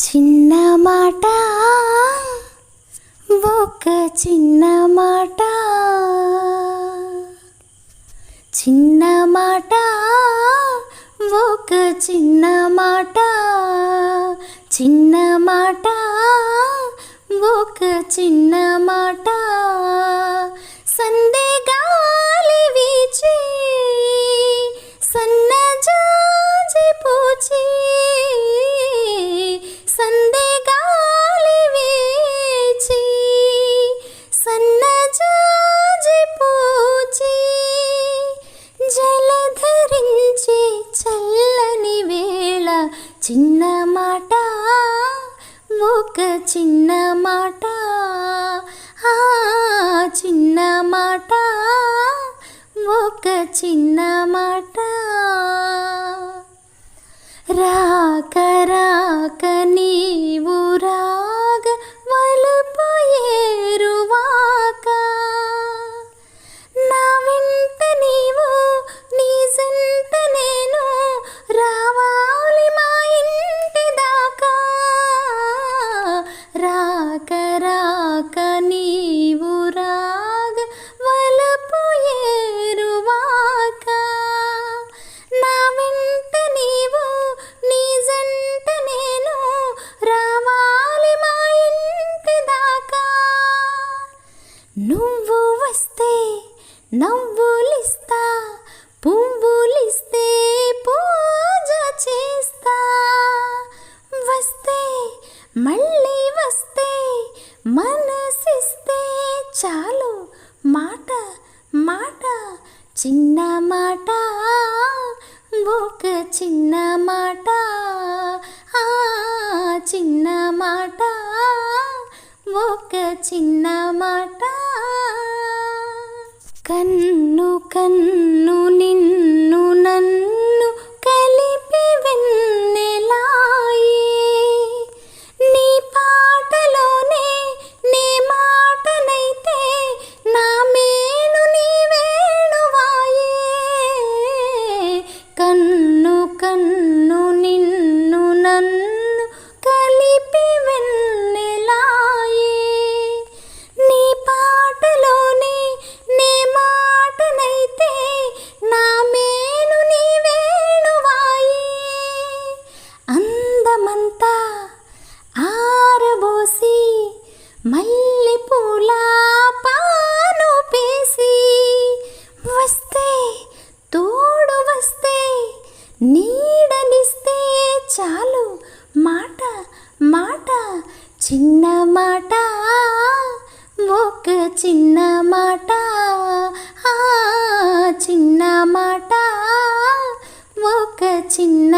చిన్న మాట, ఒక చిన్న మాట, చిన్న మాట, ఒక చిన్న మాట, చిన్న మాట, ఒక చిన్న మాట. సందే గాలి వీచి సన్నజాజి పూచి, సందే గాలి వీచి సన్నజాజి పూచి, జలధరించి చల్లని వేళ. చిన్న మాట, ఒక చిన్న మాట, చిన్న మాట, ఒక చిన్న మాట. రాక రాక నీవు రాగ వలపు ఏరువాక, నా వెంట నీవు నీ జంట నేను రావాలి మా ఇంటి దాకా. రాక రాక నీవు రాగ వలపు ఏరువాక, నా వెంట నీవు నీ జంట నేను రావాలి మా ఇంటి దాకా. నువ్వు వస్తే నవ్వులిస్తా, పువ్వులిస్తే పూజ చేస్తా. వస్తే మళ్ళీ వస్తే మనసిస్తే చాలు మాట మాట. చిన్న మాట, ఒక చిన్న మాట, చిన్న మాట, ఒక చిన్న మాట. కన్ను కన్ను నిన్ను నన్ను కలిపి వెన్నెలాయే, నీ పాటలోనే నీ మాటనైతే నా మేను నీ వేణువాయే. కన్ను కన్ను నిన్ను నన్ను కలిపి వెన్నెలాయే, నీ పాటలోనే నీ మాటనైతే నా మేను నీ వేణువాయే. అందమంతా ఆరబోసి మల్లెపూల పాను పేసి, వస్తే తోడు వస్తే నీడనిస్తే చాలు మాట మాట. చిన్న మాట, ఒక చిన్న మాట, చిన్న మాట, ఒక చిన్న